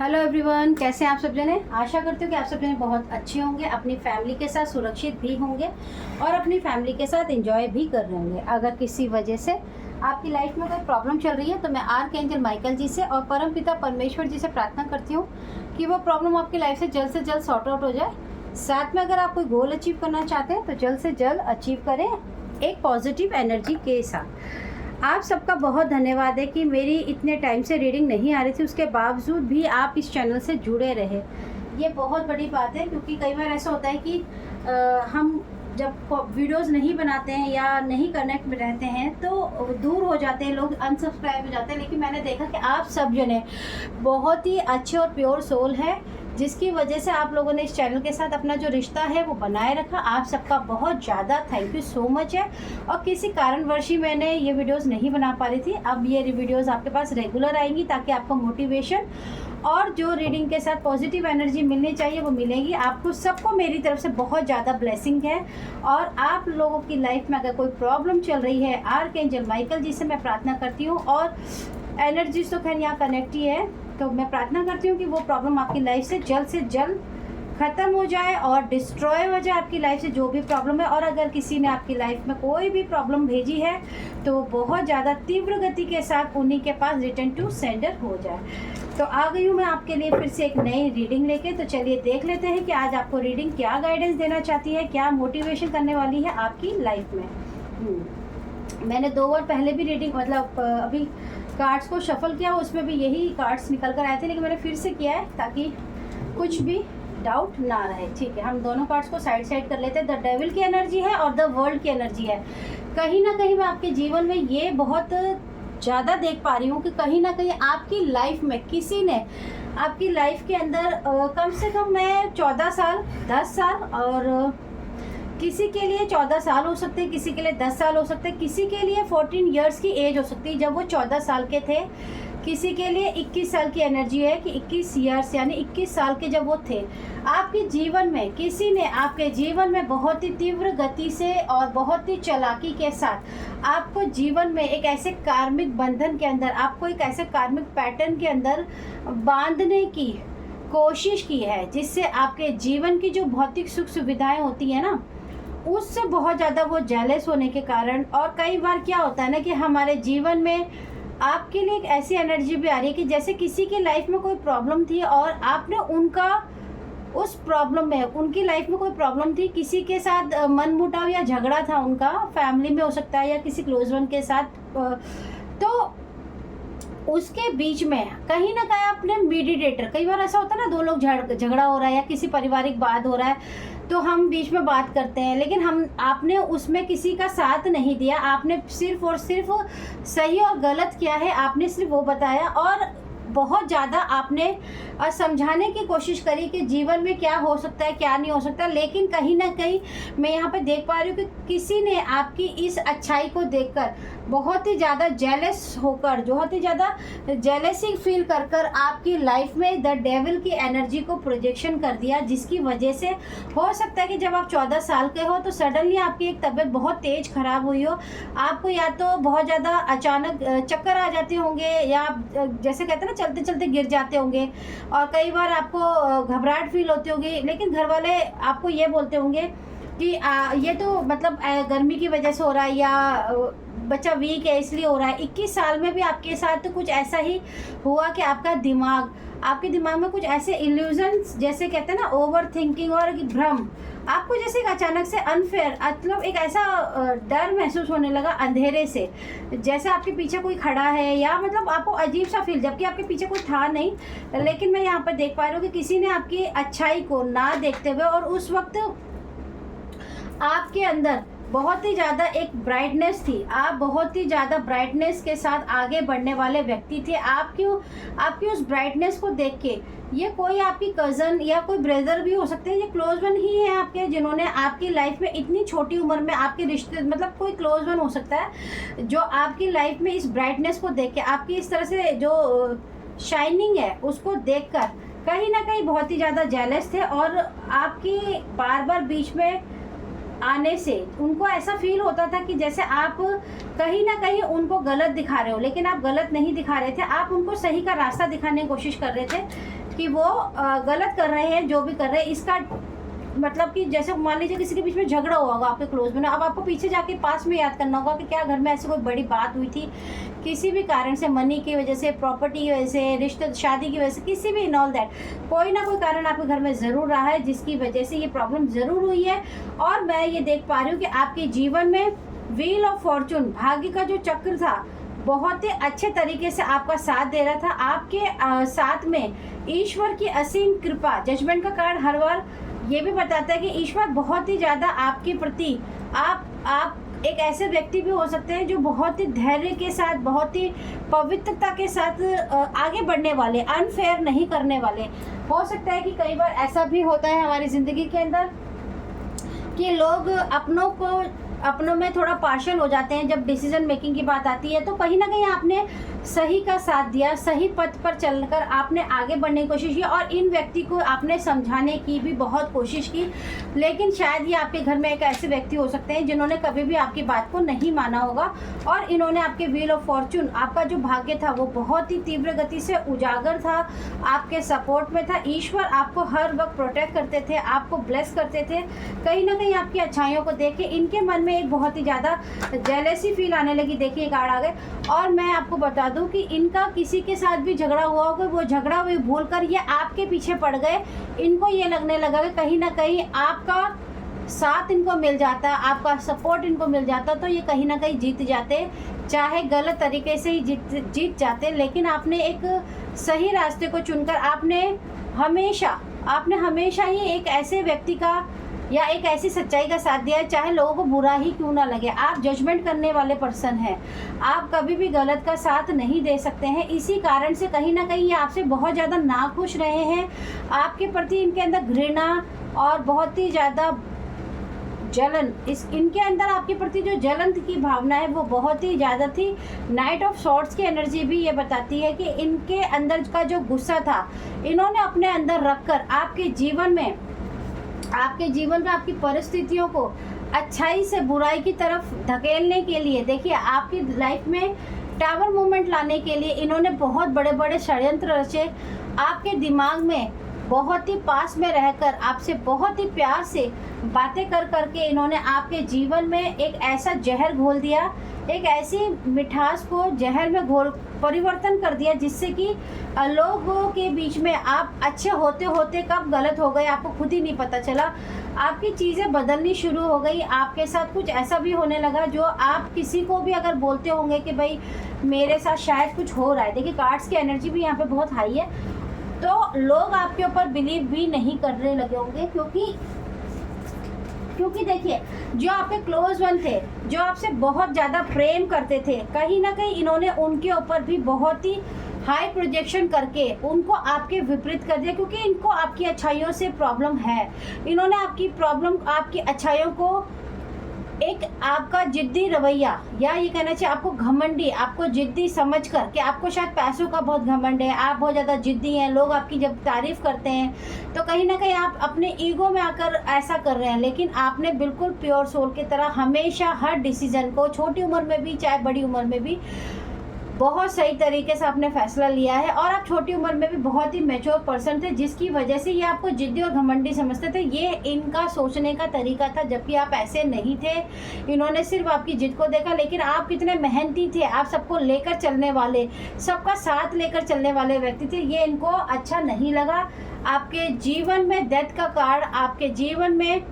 Hello everyone, कैसे हैं आप सब जने। आशा करती हूँ कि आप सब जने बहुत अच्छे होंगे, अपनी फैमिली के साथ सुरक्षित भी होंगे और अपनी फैमिली के साथ एंजॉय भी कर रहे होंगे। अगर किसी वजह से आपकी लाइफ में कोई प्रॉब्लम चल रही है तो मैं आर्कएंजल माइकल जी से और परमपिता परमेश्वर जी से प्रार्थना करती हूँ कि वो प्रॉब्लम आपकी लाइफ से जल्द सॉर्ट आउट हो जाए। साथ में अगर आप कोई गोल अचीव करना चाहते हैं तो जल्द से जल्द अचीव करें एक पॉजिटिव एनर्जी के साथ। आप सबका बहुत धन्यवाद है कि मेरी इतने टाइम से रीडिंग नहीं आ रही थी, उसके बावजूद भी आप इस चैनल से जुड़े रहे। ये बहुत बड़ी बात है, क्योंकि कई बार ऐसा होता है कि हम जब वीडियोस नहीं बनाते हैं या नहीं कनेक्ट में रहते हैं तो दूर हो जाते हैं, लोग अनसब्सक्राइब हो जाते हैं। लेकिन मैंने देखा कि आप सब जने बहुत ही अच्छे और प्योर सोल है, जिसकी वजह से आप लोगों ने इस चैनल के साथ अपना जो रिश्ता है वो बनाए रखा। आप सबका बहुत ज़्यादा थैंक यू सो मच है। और किसी कारणवश ही मैंने ये वीडियोस नहीं बना पा रही थी, अब ये वीडियोस आपके पास रेगुलर आएंगी ताकि आपको मोटिवेशन और जो रीडिंग के साथ पॉजिटिव एनर्जी मिलनी चाहिए वो मिलेगी। आपको सबको मेरी तरफ से बहुत ज़्यादा ब्लेसिंग है। और आप लोगों की लाइफ में अगर कोई प्रॉब्लम चल रही है, आर्कएंजल माइकल जी से मैं प्रार्थना करती हूँ, और एनर्जी तो खैर यहाँ कनेक्ट ही है, तो मैं प्रार्थना करती हूँ कि वो प्रॉब्लम आपकी लाइफ से जल्द ख़त्म हो जाए और डिस्ट्रॉय हो जाए आपकी लाइफ से जो भी प्रॉब्लम है। और अगर किसी ने आपकी लाइफ में कोई भी प्रॉब्लम भेजी है तो बहुत ज़्यादा तीव्र गति के साथ उन्हीं के पास रिटर्न टू सेंडर हो जाए। तो आ गई हूँ मैं आपके लिए फिर से एक नई रीडिंग लेके। तो चलिए देख लेते हैं कि आज आपको रीडिंग क्या गाइडेंस देना चाहती है, क्या मोटिवेशन करने वाली है आपकी लाइफ में। मैंने 2 बार पहले भी रीडिंग अभी कार्ड्स को शफल किया, उसमें भी यही कार्ड्स निकल कर आए थे, लेकिन मैंने फिर से किया है ताकि कुछ भी डाउट ना रहे। ठीक है, हम दोनों कार्ड्स को साइड कर लेते हैं। द डेविल की एनर्जी है और द वर्ल्ड की एनर्जी है। कहीं ना कहीं मैं आपके जीवन में ये बहुत ज़्यादा देख पा रही हूँ कि कहीं ना कहीं आपकी लाइफ में किसी ने आपकी लाइफ के अंदर कम से कम मैं 14 साल 10 साल, और किसी के लिए 14 साल हो सकते हैं, किसी के लिए 10 साल हो सकते हैं, किसी के लिए 14 इयर्स की एज हो सकती है जब वो 14 साल के थे, किसी के लिए 21 साल की एनर्जी है कि 21 इयर्स यानी 21 साल के जब वो थे। आपके जीवन में किसी ने आपके जीवन में बहुत ही तीव्र गति से और बहुत ही चालाकी के साथ आपको जीवन में एक ऐसे कार्मिक बंधन के अंदर, आपको एक ऐसे कार्मिक पैटर्न के अंदर बांधने की कोशिश की है, जिससे आपके जीवन की जो भौतिक सुख सुविधाएं होती है ना, उससे बहुत ज़्यादा वो जेलस होने के कारण। और कई बार क्या होता है ना कि हमारे जीवन में आपके लिए एक ऐसी एनर्जी भी आ रही है कि जैसे किसी की लाइफ में कोई प्रॉब्लम थी और आपने उनका उस प्रॉब्लम में, उनकी लाइफ में कोई प्रॉब्लम थी, किसी के साथ मनमुटाव या झगड़ा था उनका, फैमिली में हो सकता है या किसी क्लोज वन के साथ, तो उसके बीच में कहीं ना कहीं आपने मीडिएटर, कई बार ऐसा होता है ना, 2 लोग झगड़ा हो रहा है या किसी पारिवारिक बात हो रहा है तो हम बीच में बात करते हैं, लेकिन आपने उसमें किसी का साथ नहीं दिया, आपने सिर्फ और सिर्फ सही और गलत क्या है आपने सिर्फ वो बताया, और बहुत ज़्यादा आपने समझाने की कोशिश करी कि जीवन में क्या हो सकता है क्या नहीं हो सकता। लेकिन कहीं ना कहीं मैं यहाँ पे देख पा रही हूँ कि किसी ने आपकी इस अच्छाई को देखकर बहुत ही ज़्यादा जेलस होकर, बहुत ही ज़्यादा जेलसी फील कर कर आपकी लाइफ में द डेविल की एनर्जी को प्रोजेक्शन कर दिया, जिसकी वजह से हो सकता है कि जब आप 14 साल के हो तो सडनली आपकी एक तबीयत बहुत तेज़ खराब हुई हो, आपको या तो बहुत ज़्यादा अचानक चक्कर आ जाते होंगे, या जैसे कहते हैं ना चलते चलते गिर जाते होंगे, और कई बार आपको घबराहट फील होती होगी। लेकिन घर वाले आपको ये बोलते होंगे कि ये तो मतलब गर्मी की वजह से हो रहा है या बच्चा वीक है इसलिए हो रहा है। 21 साल में भी आपके साथ तो कुछ ऐसा ही हुआ कि आपके दिमाग में कुछ ऐसे इल्यूजन्स, जैसे कहते हैं ना ओवर थिंकिंग और भ्रम, आपको जैसे एक अचानक से अनफेयर, मतलब एक ऐसा डर महसूस होने लगा अंधेरे से, जैसे आपके पीछे कोई खड़ा है, या मतलब आपको अजीब सा फील, जबकि आपके पीछे कोई था नहीं। लेकिन मैं यहाँ पर देख पा रही हूँ कि किसी ने आपकी अच्छाई को ना देखते हुए, और उस वक्त आपके अंदर बहुत ही ज़्यादा एक ब्राइटनेस थी, आप बहुत ही ज़्यादा ब्राइटनेस के साथ आगे बढ़ने वाले व्यक्ति थे। आपकी उस ब्राइटनेस को देख के, ये कोई आपकी कज़न या कोई ब्रदर भी हो सकते हैं, ये क्लोज वन ही है आपके, जिन्होंने आपकी लाइफ में इतनी छोटी उम्र में आपके रिश्ते, मतलब कोई क्लोज वन हो सकता है जो आपकी लाइफ में इस ब्राइटनेस को देख के, आपकी इस तरह से जो शाइनिंग है उसको देखकर कहीं ना कहीं बहुत ही ज़्यादा जेलस थे, और आपकी बार बार बीच में आने से उनको ऐसा फील होता था कि जैसे आप कहीं ना कहीं उनको गलत दिखा रहे हो, लेकिन आप गलत नहीं दिखा रहे थे, आप उनको सही का रास्ता दिखाने की कोशिश कर रहे थे। कि वो गलत कर रहे हैं, जो भी कर रहे हैं। इसका मतलब कि जैसे मान लीजिए किसी के बीच में झगड़ा हुआ होगा आपके क्लोज में, अब आपको पीछे जाके पास में याद करना होगा कि क्या घर में ऐसी कोई बड़ी बात हुई थी, किसी भी कारण से, मनी की वजह से, प्रॉपर्टी की वजह से, रिश्ते शादी की वजह से, किसी भी इन ऑल दैट कोई ना कोई कारण आपके घर में ज़रूर रहा है जिसकी वजह से ये प्रॉब्लम ज़रूर हुई है। और मैं ये देख पा रही हूँ कि आपके जीवन में व्हील ऑफ फॉर्चून, भाग्य का जो चक्र था, बहुत ही अच्छे तरीके से आपका साथ दे रहा था। आपके साथ में ईश्वर की असीम कृपा, जजमेंट का कार्ड हर बार ये भी बताता है कि ईश्वर बहुत ही ज़्यादा आपके प्रति, आप एक ऐसे व्यक्ति भी हो सकते हैं जो बहुत ही धैर्य के साथ, बहुत ही पवित्रता के साथ आगे बढ़ने वाले, अनफेयर नहीं करने वाले। हो सकता है कि कई बार ऐसा भी होता है हमारी ज़िंदगी के अंदर कि लोग अपनों में थोड़ा पार्शियल हो जाते हैं जब डिसीजन मेकिंग की बात आती है। तो कहीं ना कहीं आपने सही का साथ दिया, सही पथ पर चलकर आपने आगे बढ़ने की कोशिश की और इन व्यक्ति को आपने समझाने की भी बहुत कोशिश की। लेकिन शायद ये आपके घर में एक ऐसे व्यक्ति हो सकते हैं जिन्होंने कभी भी आपकी बात को नहीं माना होगा और इन्होंने आपके व्हील ऑफ फॉर्चून, आपका जो भाग्य था वो बहुत ही तीव्र गति से उजागर था, आपके सपोर्ट में था। ईश्वर आपको हर वक्त प्रोटेक्ट करते थे, आपको ब्लेस करते थे। कहीं ना कहीं आपकी अच्छाइयों को देख के इनके मन में एक बहुत ही ज़्यादा जेलेसी फील आने लगी। देखिए कार्ड आ गए। और मैं आपको बता दूं कि इनका किसी के साथ भी झगड़ा हुआ होगा, वो झगड़ा भी भूल कर ये आपके पीछे पड़ गए। इनको ये लगने लगा कि कहीं ना कहीं आपका साथ इनको मिल जाता, आपका सपोर्ट इनको मिल जाता तो ये कहीं ना कहीं जीत जाते, चाहे गलत तरीके से ही जीत जाते। लेकिन आपने एक सही रास्ते को चुनकर आपने हमेशा ही एक ऐसे व्यक्ति का या एक ऐसी सच्चाई का साथ दिया है, चाहे लोगों को बुरा ही क्यों ना लगे। आप जजमेंट करने वाले पर्सन हैं, आप कभी भी गलत का साथ नहीं दे सकते हैं। इसी कारण से कहीं ना कहीं ये आपसे बहुत ज़्यादा नाखुश रहे हैं। आपके प्रति इनके अंदर घृणा और बहुत ही ज़्यादा जलन, इनके अंदर आपके प्रति जो जलन की भावना है वो बहुत ही ज़्यादा थी। नाइट ऑफ सॉर्ड्स की एनर्जी भी ये बताती है कि इनके अंदर का जो गुस्सा था इन्होंने अपने अंदर रखकर आपके जीवन में आपकी परिस्थितियों को अच्छाई से बुराई की तरफ धकेलने के लिए, देखिए आपकी लाइफ में टावर मूवमेंट लाने के लिए इन्होंने बहुत बड़े बड़े षड्यंत्र रचे। आपके दिमाग में बहुत ही पास में रहकर आपसे बहुत ही प्यार से बातें करके इन्होंने आपके जीवन में एक ऐसा जहर घोल दिया, एक ऐसी मिठास को जहर में घोल परिवर्तन कर दिया जिससे कि लोगों के बीच में आप अच्छे होते होते कब गलत हो गए आपको खुद ही नहीं पता चला। आपकी चीज़ें बदलनी शुरू हो गई। आपके साथ कुछ ऐसा भी होने लगा जो आप किसी को भी अगर बोलते होंगे कि भाई मेरे साथ शायद कुछ हो रहा है, देखिए कार्ड्स की एनर्जी भी यहाँ पे बहुत हाई है, तो लोग आपके ऊपर बिलीव भी नहीं करने लगे होंगे क्योंकि देखिए जो आपके क्लोज वन थे, जो आपसे बहुत ज़्यादा प्रेम करते थे, कहीं ना कहीं इन्होंने उनके ऊपर भी बहुत ही हाई प्रोजेक्शन करके उनको आपके विपरीत कर दिया, क्योंकि इनको आपकी अच्छाइयों से प्रॉब्लम है। इन्होंने आपकी अच्छाइयों को एक आपका जिद्दी रवैया या ये कहना चाहिए आपको घमंडी, आपको जिद्दी समझकर कि आपको शायद पैसों का बहुत घमंड है, आप बहुत ज़्यादा जिद्दी हैं, लोग आपकी जब तारीफ़ करते हैं तो कहीं ना कहीं आप अपने ईगो में आकर ऐसा कर रहे हैं। लेकिन आपने बिल्कुल प्योर सोल की तरह हमेशा हर डिसीज़न को, छोटी उम्र में भी चाहे बड़ी उम्र में भी, बहुत सही तरीके से आपने फैसला लिया है। और आप छोटी उम्र में भी बहुत ही मैच्योर पर्सन थे जिसकी वजह से ये आपको जिद्दी और घमंडी समझते थे। ये इनका सोचने का तरीका था, जबकि आप ऐसे नहीं थे। इन्होंने सिर्फ आपकी जिद को देखा, लेकिन आप कितने मेहनती थे, आप सबको लेकर चलने वाले, सबका साथ लेकर चलने वाले व्यक्ति थे। ये इनको अच्छा नहीं लगा। आपके जीवन में डेथ का कार्ड, आपके जीवन में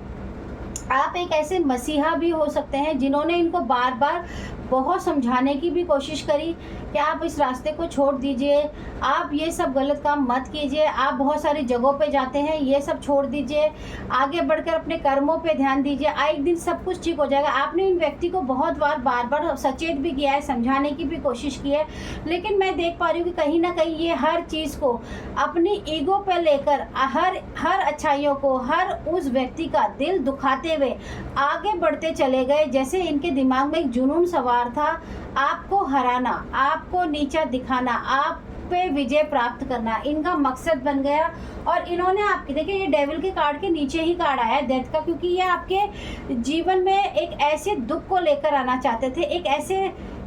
आप एक ऐसे मसीहा भी हो सकते हैं जिन्होंने इनको बार बार बहुत समझाने की भी कोशिश करी कि आप इस रास्ते को छोड़ दीजिए, आप ये सब गलत काम मत कीजिए, आप बहुत सारी जगहों पे जाते हैं, ये सब छोड़ दीजिए, आगे बढ़कर अपने कर्मों पे ध्यान दीजिए, एक दिन सब कुछ ठीक हो जाएगा। आपने इन व्यक्ति को बहुत बार बार सचेत भी किया है, समझाने की भी कोशिश की है, लेकिन मैं देख पा रही हूँ कि कहीं ना कहीं ये हर चीज़ को अपनी ईगो पे लेकर हर अच्छाइयों को, हर उस व्यक्ति का दिल दुखाते हुए आगे बढ़ते चले गए। जैसे इनके दिमाग में एक जुनून सवार था, आपको हराना, आपको नीचा दिखाना, आप पे विजय प्राप्त करना इनका मकसद बन गया। और इन्होंने आपके, देखिए ये डेविल के कार्ड के नीचे ही कार्ड आया है डेथ का, क्योंकि ये आपके जीवन में एक ऐसे दुख को लेकर आना चाहते थे,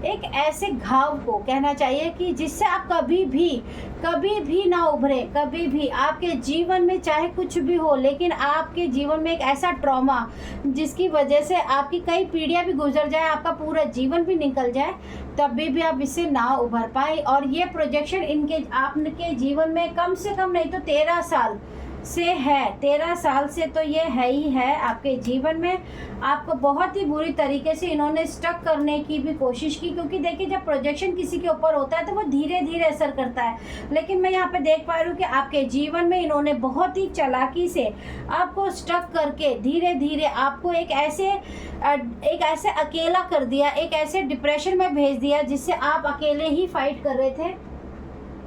एक ऐसे घाव को कहना चाहिए कि जिससे आप कभी भी ना उभरे, कभी भी आपके जीवन में चाहे कुछ भी हो, लेकिन आपके जीवन में एक ऐसा ट्रॉमा जिसकी वजह से आपकी कई पीढ़ियां भी गुजर जाए, आपका पूरा जीवन भी निकल जाए, तभी भी आप इससे ना उभर पाए। और ये प्रोजेक्शन इनके आपके जीवन में कम से कम नहीं तो 13 साल से है, 13 साल से तो ये है ही है आपके जीवन में। आपको बहुत ही बुरी तरीके से इन्होंने स्टक करने की भी कोशिश की, क्योंकि देखिए जब प्रोजेक्शन किसी के ऊपर होता है तो वो धीरे धीरे असर करता है, लेकिन मैं यहाँ पे देख पा रही हूँ कि आपके जीवन में इन्होंने बहुत ही चालाकी से आपको स्टक करके धीरे धीरे आपको एक ऐसे अकेला कर दिया, एक ऐसे डिप्रेशन में भेज दिया जिससे आप अकेले ही फाइट कर रहे थे,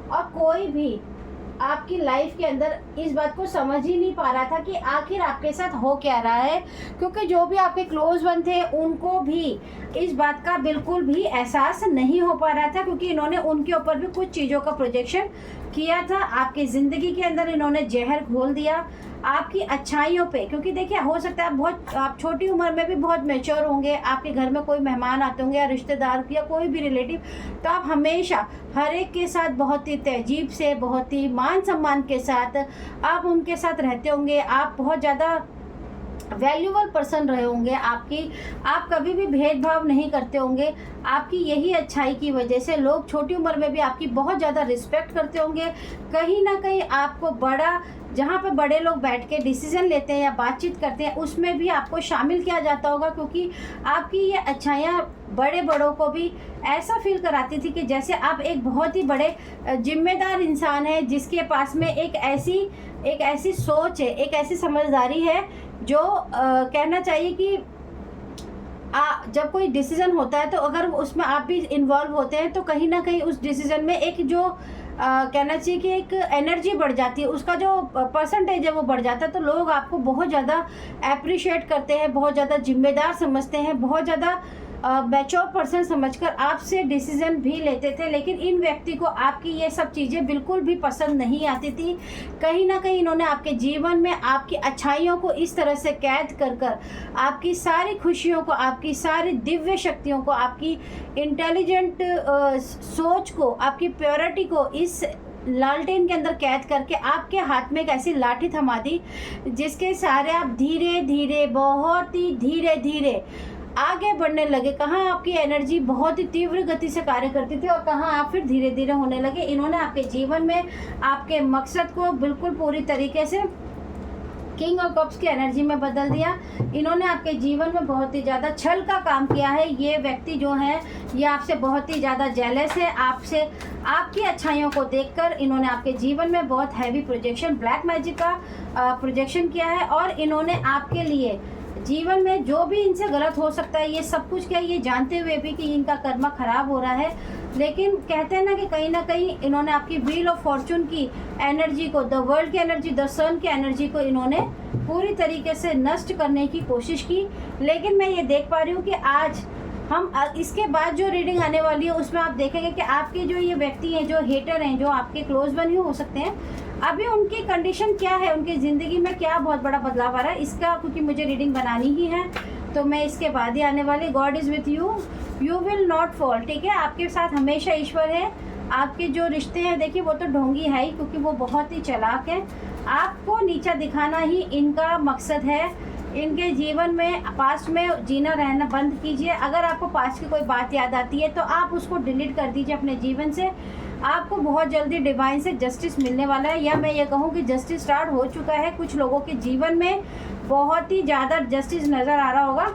और कोई भी आपकी लाइफ के अंदर इस बात को समझ ही नहीं पा रहा था कि आखिर आपके साथ हो क्या रहा है, क्योंकि जो भी आपके क्लोज वन थे उनको भी इस बात का बिल्कुल भी एहसास नहीं हो पा रहा था, क्योंकि इन्होंने उनके ऊपर भी कुछ चीज़ों का प्रोजेक्शन किया था। आपकी ज़िंदगी के अंदर इन्होंने जहर घोल दिया आपकी अच्छाइयों पे, क्योंकि देखिए हो सकता है आप छोटी उम्र में भी बहुत मैच्योर होंगे, आपके घर में कोई मेहमान आते होंगे या रिश्तेदार या कोई भी रिलेटिव, तो आप हमेशा हर एक के साथ बहुत ही तहजीब से, बहुत ही मान सम्मान के साथ आप उनके साथ रहते होंगे। आप बहुत ज़्यादा वैल्यूबल पर्सन रहे होंगे, आप कभी भी भेदभाव नहीं करते होंगे। आपकी यही अच्छाई की वजह से लोग छोटी उम्र में भी आपकी बहुत ज़्यादा रिस्पेक्ट करते होंगे। कहीं ना कहीं आपको जहाँ पे बड़े लोग बैठ के डिसीजन लेते हैं या बातचीत करते हैं उसमें भी आपको शामिल किया जाता होगा, क्योंकि आपकी ये अच्छाइयाँ बड़ों को भी ऐसा फील कराती थी कि जैसे आप एक बहुत ही बड़े जिम्मेदार इंसान है, जिसके पास में एक ऐसी सोच है, एक ऐसी समझदारी है जो कहना चाहिए कि जब कोई डिसीजन होता है तो अगर उसमें आप भी इन्वॉल्व होते हैं तो कहीं ना कहीं उस डिसीजन में एक जो कहना चाहिए कि एक एनर्जी बढ़ जाती है, उसका जो परसेंटेज है वो बढ़ जाता है, तो लोग आपको बहुत ज़्यादा अप्रिशिएट करते हैं, बहुत ज़्यादा जिम्मेदार समझते हैं, बहुत ज़्यादा मैच्योर पर्सन समझकर आपसे डिसीजन भी लेते थे। लेकिन इन व्यक्ति को आपकी ये सब चीज़ें बिल्कुल भी पसंद नहीं आती थी। कहीं ना कहीं इन्होंने आपके जीवन में आपकी अच्छाइयों को इस तरह से कैद कर आपकी सारी खुशियों को, आपकी सारी दिव्य शक्तियों को, आपकी इंटेलिजेंट सोच को, आपकी प्योरिटी को इस लालटेन के अंदर कैद करके आपके हाथ में एक ऐसी लाठी थमा दी जिसके सहारे आप धीरे धीरे, बहुत ही धीरे धीरे आगे बढ़ने लगे। कहाँ आपकी एनर्जी बहुत ही तीव्र गति से कार्य करती थी और कहाँ आप फिर धीरे धीरे होने लगे। इन्होंने आपके जीवन में आपके मकसद को बिल्कुल पूरी तरीके से किंग ऑफ कप्स की एनर्जी में बदल दिया। इन्होंने आपके जीवन में बहुत ही ज़्यादा छल का काम किया है। ये व्यक्ति जो है ये आपसे बहुत ही ज़्यादा जेलस है, आपसे आपकी अच्छाइयों को देखकर इन्होंने आपके जीवन में बहुत हैवी प्रोजेक्शन, ब्लैक मैजिक का प्रोजेक्शन किया है, और इन्होंने आपके लिए जीवन में जो भी इनसे गलत हो सकता है, ये सब कुछ क्या ये जानते हुए भी कि इनका कर्मा खराब हो रहा है, लेकिन कहते हैं ना कहीं इन्होंने आपकी व्हील ऑफ फॉर्चून की एनर्जी को, द वर्ल्ड की एनर्जी, द सन की एनर्जी को इन्होंने पूरी तरीके से नष्ट करने की कोशिश की। लेकिन मैं ये देख पा रही हूँ कि आज हम इसके बाद जो रीडिंग आने वाली है उसमें आप देखेंगे कि आपके जो ये व्यक्ति हैं, जो हेटर हैं, जो आपके क्लोज वन ही हो सकते हैं, अभी उनकी कंडीशन क्या है, उनकी ज़िंदगी में क्या बहुत बड़ा बदलाव आ रहा है, इसका क्योंकि मुझे रीडिंग बनानी ही है तो मैं इसके बाद ही आने वाली। God is with you, you will not fall. ठीक है, आपके साथ हमेशा ईश्वर है। आपके जो रिश्ते हैं देखिए वो तो ढोंगी है ही, क्योंकि वो बहुत ही चालाक है। आपको नीचा दिखाना ही इनका मकसद है। इनके जीवन में पास्ट में जीना रहना बंद कीजिए। अगर आपको पास्ट की कोई बात याद आती है तो आप उसको डिलीट कर दीजिए अपने जीवन से। आपको बहुत जल्दी डिवाइन से जस्टिस मिलने वाला है, या मैं ये कहूँ कि जस्टिस स्टार्ट हो चुका है। कुछ लोगों के जीवन में बहुत ही ज़्यादा जस्टिस नज़र आ रहा होगा।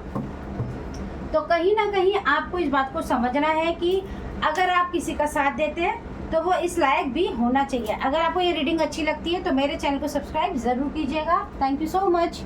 तो कहीं ना कहीं आपको इस बात को समझना है कि अगर आप किसी का साथ देते हैं तो वो इस लायक भी होना चाहिए। अगर आपको ये रीडिंग अच्छी लगती है तो मेरे चैनल को सब्सक्राइब ज़रूर कीजिएगा। Thank you so much.